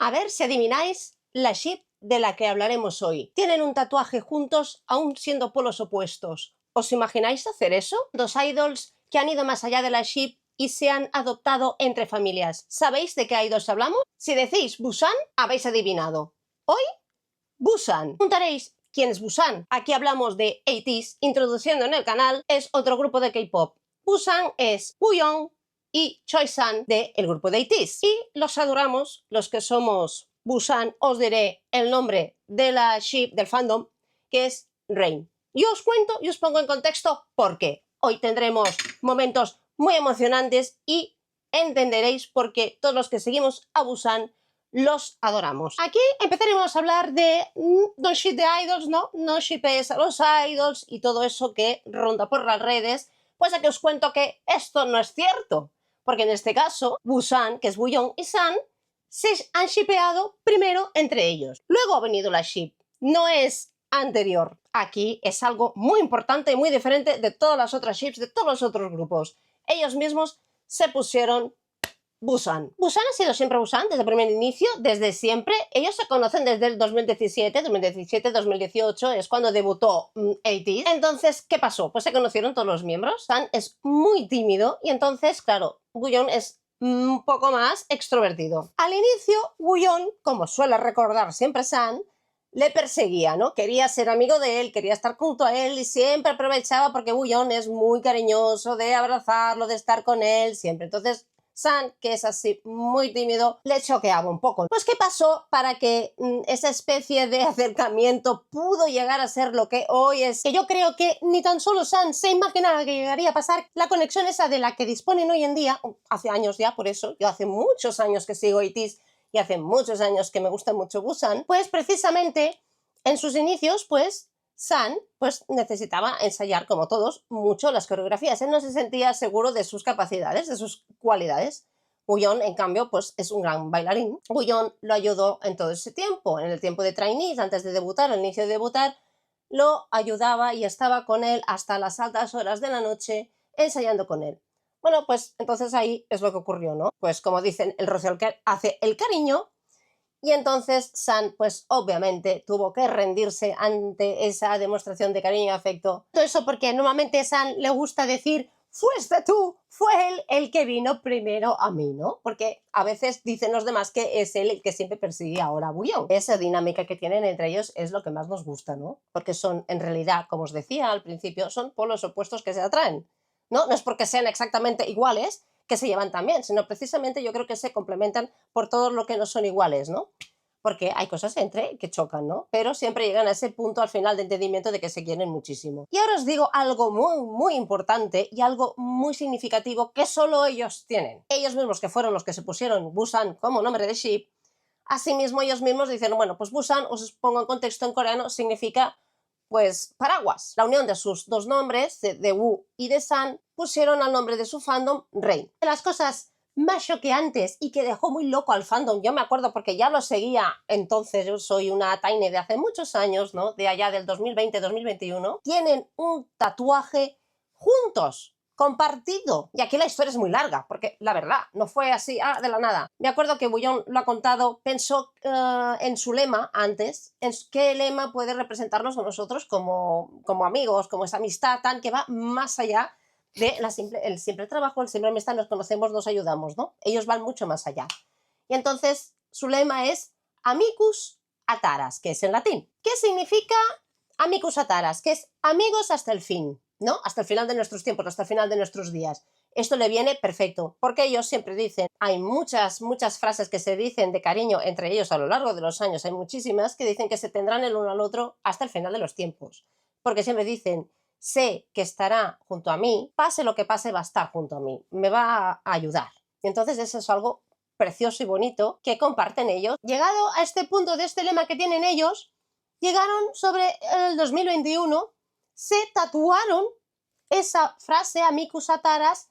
A ver si adivináis la ship de la que hablaremos hoy. Tienen un tatuaje juntos aún siendo polos opuestos. ¿Os imagináis hacer eso? Dos idols que han ido más allá de la ship y se han adoptado entre familias. ¿Sabéis de qué idols hablamos? Si decís Busan, habéis adivinado. Hoy, Busan. Preguntaréis, ¿quién es Busan? Aquí hablamos de 80s, introduciendo en el canal, es otro grupo de K-pop. Busan es Wooyoung y Choi-san del grupo de 80s. Y los adoramos, los que somos Busan, os diré el nombre de la ship del fandom, que es Rain. Yo os cuento y os pongo en contexto por qué. Hoy tendremos momentos muy emocionantes y entenderéis por qué todos los que seguimos a Busan los adoramos. Aquí empezaremos a hablar de no ship de idols, no shippes a los idols y todo eso que ronda por las redes. Pues aquí os cuento que esto no es cierto, porque en este caso Busan, que es Wooyoung y San, se han shippeado primero entre ellos. Luego ha venido la ship, no es anterior. Aquí es algo muy importante y muy diferente de todas las otras ships, de todos los otros grupos. Ellos mismos se pusieron Busan. Busan ha sido siempre Busan desde el primer inicio, desde siempre. Ellos se conocen desde el 2018 es cuando debutó 80s. Entonces, ¿qué pasó? Pues se conocieron todos los miembros. San es muy tímido y entonces, claro, Wooyoung es un poco más extrovertido. Al inicio, Wooyoung, como suele recordar siempre San, le perseguía, ¿no? Quería ser amigo de él, quería estar junto a él y siempre aprovechaba porque Wooyoung es muy cariñoso de abrazarlo, de estar con él, siempre. Entonces, San, que es así muy tímido, le choqueaba un poco. Pues, ¿qué pasó para que esa especie de acercamiento pudo llegar a ser lo que hoy es? Que yo creo que ni tan solo San se imaginaba que llegaría a pasar la conexión esa de la que disponen hoy en día, hace años ya, por eso, yo hace muchos años que sigo ITZY y hace muchos años que me gusta mucho Busan, pues precisamente en sus inicios, pues San pues necesitaba ensayar, como todos, mucho las coreografías. Él no se sentía seguro de sus capacidades, de sus cualidades. Wooyoung, en cambio, pues es un gran bailarín. Wooyoung lo ayudó en todo ese tiempo, en el tiempo de trainees, antes de debutar, al inicio de debutar, lo ayudaba y estaba con él hasta las altas horas de la noche ensayando con él. Bueno, pues entonces ahí es lo que ocurrió, ¿no? Pues como dicen, el rocío hace el cariño. Y entonces San, pues obviamente, tuvo que rendirse ante esa demostración de cariño y afecto. Todo eso porque normalmente a San le gusta decir, fuiste tú, fue él el que vino primero a mí, ¿no? Porque a veces dicen los demás que es él el que siempre persigue ahora a Wooyoung. Esa dinámica que tienen entre ellos es lo que más nos gusta, ¿no? Porque son, en realidad, como os decía al principio, son polos opuestos que se atraen, ¿no? No es porque sean exactamente iguales que se llevan tan bien, sino precisamente yo creo que se complementan por todo lo que no son iguales, ¿no? Porque hay cosas entre que chocan, ¿no? Pero siempre llegan a ese punto al final de entendimiento de que se quieren muchísimo. Y ahora os digo algo muy, muy importante y algo muy significativo que solo ellos tienen. Ellos mismos, que fueron los que se pusieron Busan como nombre de ship, asimismo ellos mismos dicen, bueno, pues Busan, os pongo en contexto en coreano, significa pues paraguas. La unión de sus dos nombres, de Woo y de San, pusieron al nombre de su fandom Rain. De las cosas más choqueantes y que dejó muy loco al fandom, yo me acuerdo porque ya lo seguía entonces, yo soy una tiny de hace muchos años, ¿no? De allá del 2020-2021, tienen un tatuaje juntos, compartido. Y aquí la historia es muy larga, porque la verdad, no fue así, de la nada. Me acuerdo que Wooyoung lo ha contado, pensó en su lema antes, en qué lema puede representarnos a nosotros como amigos, como esa amistad tan que va más allá de el simple trabajo, el simple amistad, nos conocemos, nos ayudamos, ¿no? Ellos van mucho más allá. Y entonces su lema es amicus ataras, que es en latín. ¿Qué significa amicus ataras? Que es amigos hasta el fin, ¿no? Hasta el final de nuestros tiempos, hasta el final de nuestros días. Esto le viene perfecto, porque ellos siempre dicen, hay muchas frases que se dicen de cariño entre ellos a lo largo de los años, hay muchísimas que dicen que se tendrán el uno al otro hasta el final de los tiempos, porque siempre dicen, sé que estará junto a mí, pase lo que pase va a estar junto a mí, me va a ayudar. Y entonces eso es algo precioso y bonito que comparten ellos. Llegado a este punto de este lema que tienen ellos, llegaron sobre el 2021, se tatuaron esa frase amicus ataras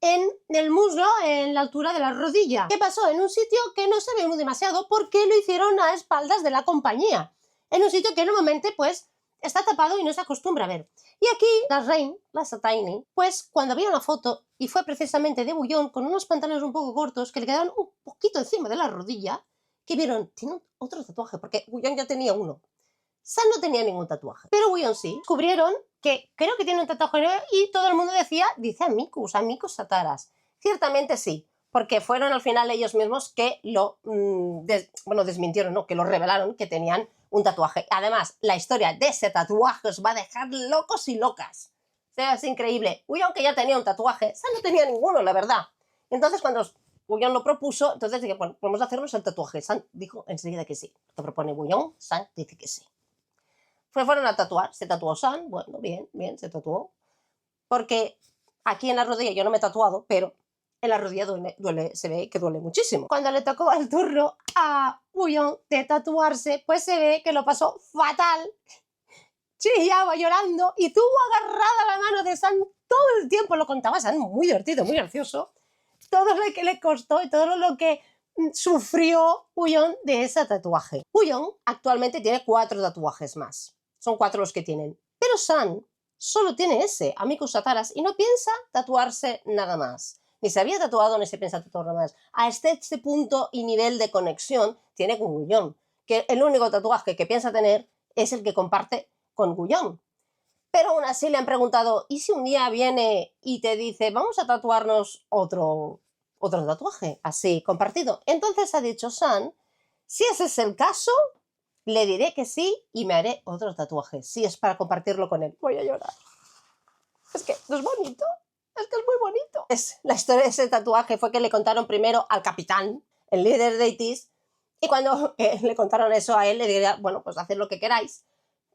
en el muslo, en la altura de la rodilla. ¿Qué pasó? En un sitio que no se ve muy demasiado porque lo hicieron a espaldas de la compañía, en un sitio que normalmente pues está tapado y no se acostumbra a ver. Y aquí la Rain, la Tiny, pues cuando vio una foto, y fue precisamente de Wooyoung con unos pantalones un poco cortos que le quedaban un poquito encima de la rodilla, que vieron, tiene otro tatuaje, porque Wooyoung ya tenía uno. San no tenía ningún tatuaje, pero Wooyoung sí. Descubrieron que creo que tiene un tatuaje nuevo y todo el mundo dice amicus Sataras. Ciertamente sí, porque fueron al final ellos mismos que lo desmintieron, ¿no? Que lo revelaron que tenían un tatuaje. Además, la historia de ese tatuaje os va a dejar locos y locas. O sea, es increíble. Wooyoung que ya tenía un tatuaje, San no tenía ninguno, la verdad. Entonces, cuando Wooyoung lo propuso, entonces dije, bueno, podemos hacernos el tatuaje. San dijo enseguida que sí. Lo propone Wooyoung, San dice que sí. Fueron a tatuar, se tatuó San, bueno, bien, se tatuó. Porque aquí en la rodilla yo no me he tatuado, pero en la rodilla duele, se ve que duele muchísimo. Cuando le tocó el turno a Wooyoung de tatuarse, pues se ve que lo pasó fatal. Chillaba llorando y tuvo agarrada la mano de San todo el tiempo. Lo contaba San, muy divertido, muy gracioso. Todo lo que le costó y todo lo que sufrió Wooyoung de ese tatuaje. Wooyoung actualmente tiene 4 tatuajes más. Son 4 los que tienen. Pero San solo tiene ese, Amicus Sataras, y no piensa tatuarse nada más. Ni se había tatuado ni se piensa tatuar nada más. A este punto y nivel de conexión tiene con Wooyoung, que el único tatuaje que piensa tener es el que comparte con Wooyoung. Pero aún así le han preguntado, ¿y si un día viene y te dice, vamos a tatuarnos otro tatuaje, así, compartido? Entonces ha dicho San, si ese es el caso, le diré que sí y me haré otro tatuaje, si es para compartirlo con él. Voy a llorar. Es que no es bonito, es que es muy bonito. La historia de ese tatuaje fue que le contaron primero al capitán, el líder de ITIS, y cuando le contaron eso a él, le diría, bueno, pues haced lo que queráis,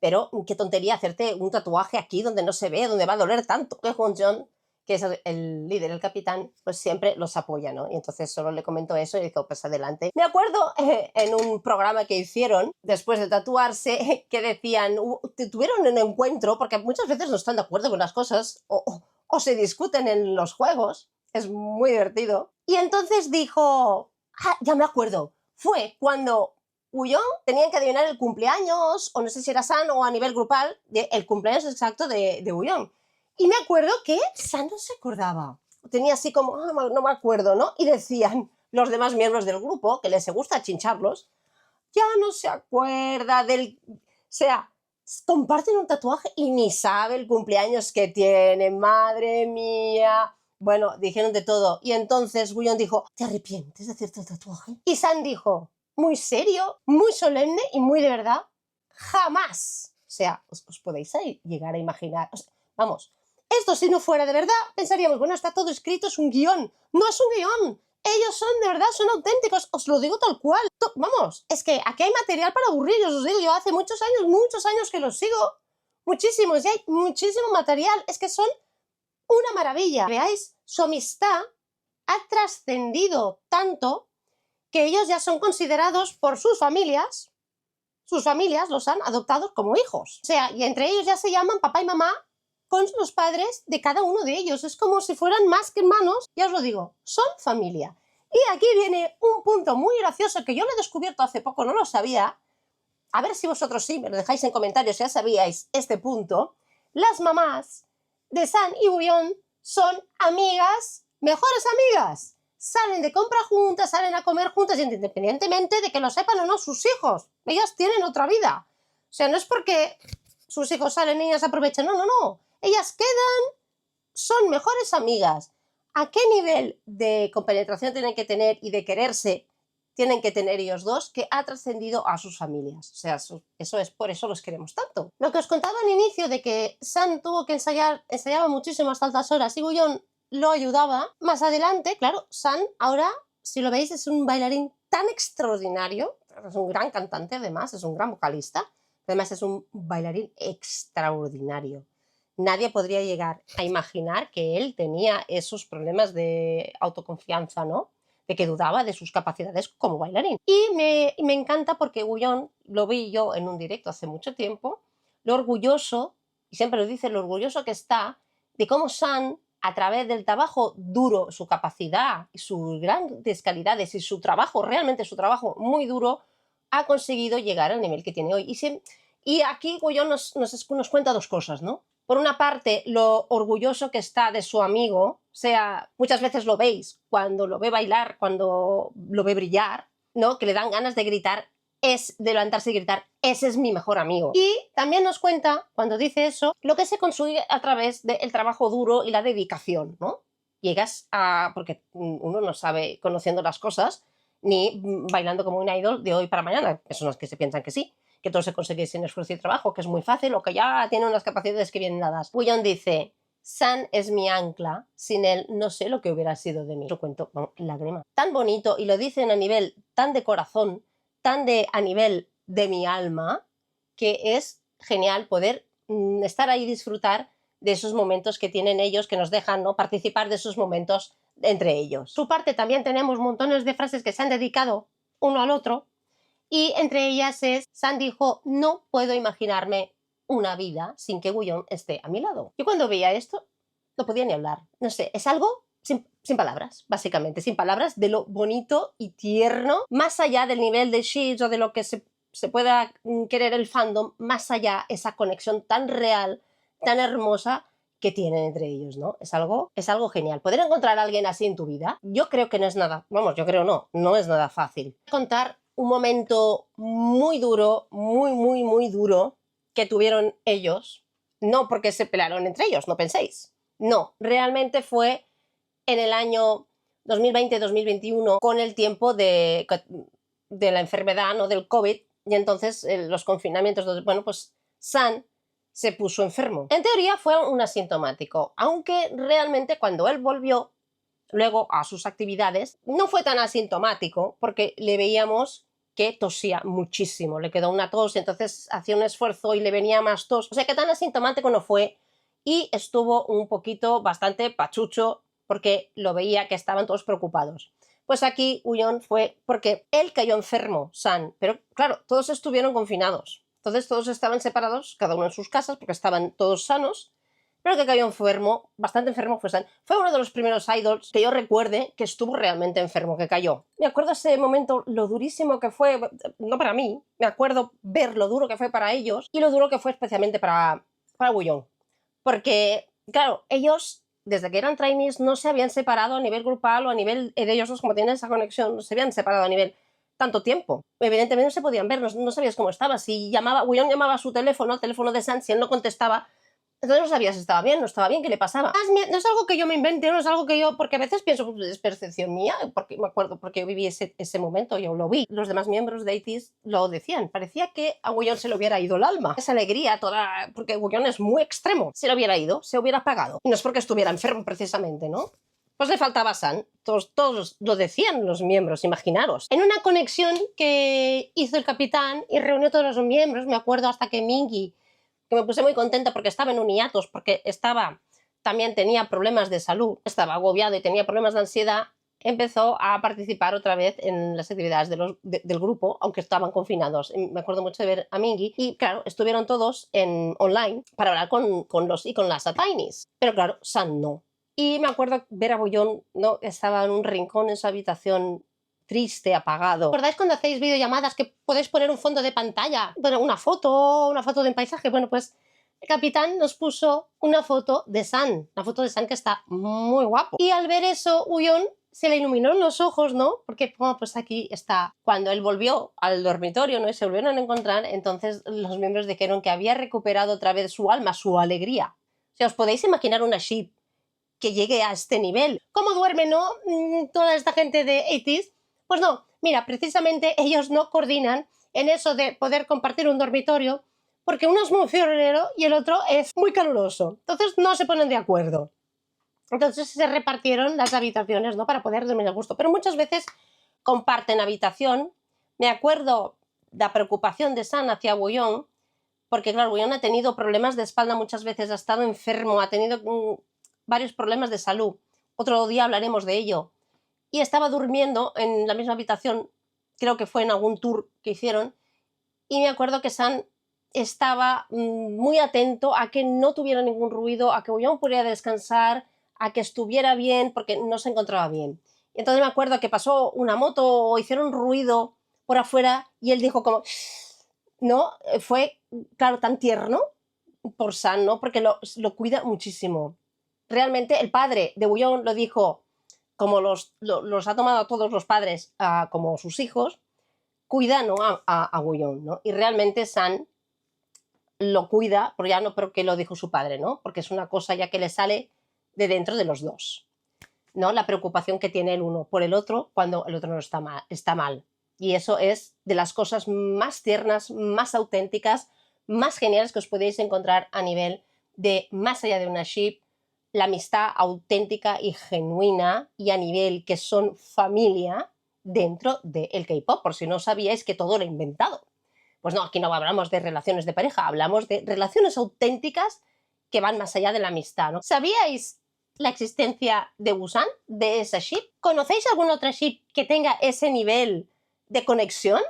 pero qué tontería hacerte un tatuaje aquí donde no se ve, donde va a doler tanto. Que Wooyoung, que es el líder, el capitán, pues siempre los apoya, ¿no? Y entonces solo le comentó eso y dijo, pues adelante. Me acuerdo en un programa que hicieron después de tatuarse que decían, tuvieron un encuentro, porque muchas veces no están de acuerdo con las cosas o se discuten en los juegos, es muy divertido. Y entonces dijo, ya me acuerdo, fue cuando Wooyoung tenían que adivinar el cumpleaños, o no sé si era San o a nivel grupal, el cumpleaños exacto de Wooyoung. Y me acuerdo que San no se acordaba. Tenía así como, no me acuerdo, ¿no? Y decían los demás miembros del grupo, que les gusta chincharlos, ya no se acuerda del... O sea, comparten un tatuaje y ni sabe el cumpleaños que tiene, madre mía. Bueno, dijeron de todo. Y entonces Wooyoung dijo, ¿te arrepientes de hacerte el tatuaje? Y San dijo, muy serio, muy solemne y muy de verdad, jamás. O sea, os podéis llegar a imaginar. O sea, vamos, esto si no fuera de verdad, pensaríamos, bueno, está todo escrito, es un guión. No es un guión. Ellos son de verdad, son auténticos, os lo digo tal cual. Vamos, es que aquí hay material para aburriros, os digo, yo hace muchos años que los sigo, muchísimos, y hay muchísimo material, es que son una maravilla. Veáis, su amistad ha trascendido tanto que ellos ya son considerados por sus familias los han adoptado como hijos. O sea, y entre ellos ya se llaman papá y mamá con los padres de cada uno de ellos. Es como si fueran más que hermanos, ya os lo digo, son familia. Y aquí viene un punto muy gracioso que yo lo he descubierto hace poco, no lo sabía. A ver si vosotros sí me lo dejáis en comentarios, ya sabíais este punto. Las mamás de San y Wooyoung son amigas, mejores amigas. Salen de compra juntas, salen a comer juntas, independientemente de que lo sepan o no sus hijos. Ellas tienen otra vida. O sea, no es porque sus hijos salen y ellas aprovechan, no. Ellas quedan, son mejores amigas. ¿A qué nivel de compenetración tienen que tener y de quererse tienen que tener ellos dos que ha trascendido a sus familias? O sea, eso es, por eso los queremos tanto. Lo que os contaba al inicio de que San tuvo que ensayaba muchísimo hasta altas horas y Wooyoung lo ayudaba. Más adelante, claro, San ahora, si lo veis, es un bailarín tan extraordinario, es un gran cantante además, es un gran vocalista, además es un bailarín extraordinario. Nadie podría llegar a imaginar que él tenía esos problemas de autoconfianza, ¿no? De que dudaba de sus capacidades como bailarín. Y me encanta porque Wooyoung, lo vi yo en un directo hace mucho tiempo, lo orgulloso, y siempre lo dice, lo orgulloso que está de cómo San, a través del trabajo duro, su capacidad y sus grandes calidades y su trabajo, realmente su trabajo muy duro, ha conseguido llegar al nivel que tiene hoy. Y aquí Wooyoung nos cuenta dos cosas, ¿no? Por una parte, lo orgulloso que está de su amigo, o sea, muchas veces lo veis, cuando lo ve bailar, cuando lo ve brillar, ¿no? Que le dan ganas de gritar, es de levantarse y gritar, ese es mi mejor amigo. Y también nos cuenta, cuando dice eso, lo que se consigue a través del trabajo duro y la dedicación, ¿no? Llegas a... porque uno no sabe conociendo las cosas, ni bailando como un idol de hoy para mañana. Son los que se piensan que sí, que todo se consigue sin esfuerzo y trabajo, que es muy fácil o que ya tiene unas capacidades que vienen dadas. Woo-yeon dice, San es mi ancla, sin él no sé lo que hubiera sido de mí. Yo cuento, vamos, lágrima. Tan bonito, y lo dicen a nivel tan de corazón, tan de a nivel de mi alma, que es genial poder estar ahí y disfrutar de esos momentos que tienen ellos, que nos dejan, ¿no?, participar de esos momentos entre ellos. Por su parte, también tenemos montones de frases que se han dedicado uno al otro, y entre ellas es, San dijo, no puedo imaginarme una vida sin que Woo-yeon esté a mi lado. Yo cuando veía esto, no podía ni hablar. No sé, es algo sin palabras, básicamente, sin palabras, de lo bonito y tierno, más allá del nivel de Sheets o de lo que se pueda querer el fandom, más allá esa conexión tan real, tan hermosa que tienen entre ellos, ¿no? Es algo genial. Poder encontrar a alguien así en tu vida, yo creo que no es nada, vamos, yo creo no es nada fácil. Contar un momento muy duro, muy duro que tuvieron ellos, no porque se pelearon entre ellos, no penséis. No, realmente fue en el año 2020-2021, con el tiempo de la enfermedad, ¿no?, del COVID, y entonces los confinamientos, bueno, pues San se puso enfermo. En teoría fue un asintomático, aunque realmente cuando él volvió luego a sus actividades, no fue tan asintomático, porque le veíamos que tosía muchísimo, le quedó una tos, y entonces hacía un esfuerzo y le venía más tos, o sea que tan asintomático no fue, y estuvo un poquito bastante pachucho, porque lo veía que estaban todos preocupados. Pues aquí Woo-yeon fue porque él cayó enfermo, San, pero claro, todos estuvieron confinados, entonces todos estaban separados, cada uno en sus casas, porque estaban todos sanos, pero el que cayó enfermo, bastante enfermo, fue San. Fue uno de los primeros idols que yo recuerde que estuvo realmente enfermo, que cayó. Me acuerdo ese momento, lo durísimo que fue, no para mí, me acuerdo ver lo duro que fue para ellos y lo duro que fue especialmente para Woo-yeon. Porque, claro, ellos, desde que eran trainees, no se habían separado a nivel grupal o a nivel de ellos dos, como tienen esa conexión, no se habían separado a nivel tanto tiempo. Evidentemente no se podían ver, no sabías cómo estaba. Si Woo-yeon llamaba a su teléfono, al teléfono de San, si él no contestaba, entonces no sabía si estaba bien, no estaba bien, qué le pasaba. No es algo que yo me invente, no es algo que yo... Porque a veces pienso, pues, es percepción mía, porque me acuerdo, porque yo viví ese momento, yo lo vi. Los demás miembros de ATEEZ lo decían. Parecía que a Woo-yeon se le hubiera ido el alma. Esa alegría toda... Porque Woo-yeon es muy extremo. Se le hubiera ido, se hubiera apagado. Y no es porque estuviera enfermo, precisamente, ¿no? Pues le faltaba San. Todos lo decían los miembros, imaginaros. En una conexión que hizo el capitán y reunió a todos los miembros, me acuerdo hasta que Mingi, que me puse muy contenta porque estaba en un hiatus, porque también tenía problemas de salud, estaba agobiado y tenía problemas de ansiedad, empezó a participar otra vez en las actividades del grupo, aunque estaban confinados. Me acuerdo mucho de ver a Mingi y, claro, estuvieron todos online para hablar con los y con las Atainis. Pero, claro, San no. Y me acuerdo ver a Woo-yeon, ¿no?, estaba en un rincón en su habitación, triste, apagado. ¿Recordáis cuando hacéis videollamadas que podéis poner un fondo de pantalla? Bueno, una foto de un paisaje. Bueno, pues el capitán nos puso una foto de San que está muy guapo. Y al ver eso, Woo-yeon se le iluminaron los ojos, ¿no? Porque, bueno, pues aquí está. Cuando él volvió al dormitorio, ¿no?, y se volvieron a encontrar, entonces los miembros dijeron que había recuperado otra vez su alma, su alegría. O sea, os podéis imaginar una ship que llegue a este nivel. ¿Cómo duerme, no? Toda esta gente de ATEEZ. Pues no, mira, precisamente ellos no coordinan en eso de poder compartir un dormitorio, porque uno es muy friolero y el otro es muy caluroso. Entonces no se ponen de acuerdo. Entonces se repartieron las habitaciones, ¿no?, para poder dormir a gusto. Pero muchas veces comparten habitación. Me acuerdo la preocupación de San hacia Woo-yeon, porque claro, Woo-yeon ha tenido problemas de espalda muchas veces, ha estado enfermo, ha tenido varios problemas de salud. Otro día hablaremos de ello. Y estaba durmiendo en la misma habitación, creo que fue en algún tour que hicieron, y me acuerdo que San estaba muy atento a que no tuviera ningún ruido, a que Woo-yeon pudiera descansar, a que estuviera bien, porque no se encontraba bien. Y entonces me acuerdo que pasó una moto o hicieron ruido por afuera y él dijo como... ¿No? Fue, claro, tan tierno por San, ¿no? Porque lo cuida muchísimo. Realmente el padre de Woo-yeon lo dijo, como los ha tomado a todos los padres como sus hijos, cuida, ¿no?, a Woo-yeon, ¿no? Y realmente San lo cuida, pero ya no porque lo dijo su padre, ¿no? Porque es una cosa ya que le sale de dentro de los dos, ¿no? La preocupación que tiene el uno por el otro cuando el otro no está mal. Y eso es de las cosas más tiernas, más auténticas, más geniales que os podéis encontrar a nivel de, más allá de una ship, la amistad auténtica y genuina, y a nivel que son familia dentro del K-pop, por si no sabíais que todo lo he inventado. Pues no, aquí no hablamos de relaciones de pareja, hablamos de relaciones auténticas que van más allá de la amistad, ¿no? ¿Sabíais la existencia de Busan, de esa ship? ¿Conocéis alguna otra ship que tenga ese nivel de conexión?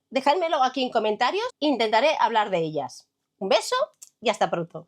Dejádmelo aquí en comentarios, intentaré hablar de ellas. Un beso y hasta pronto.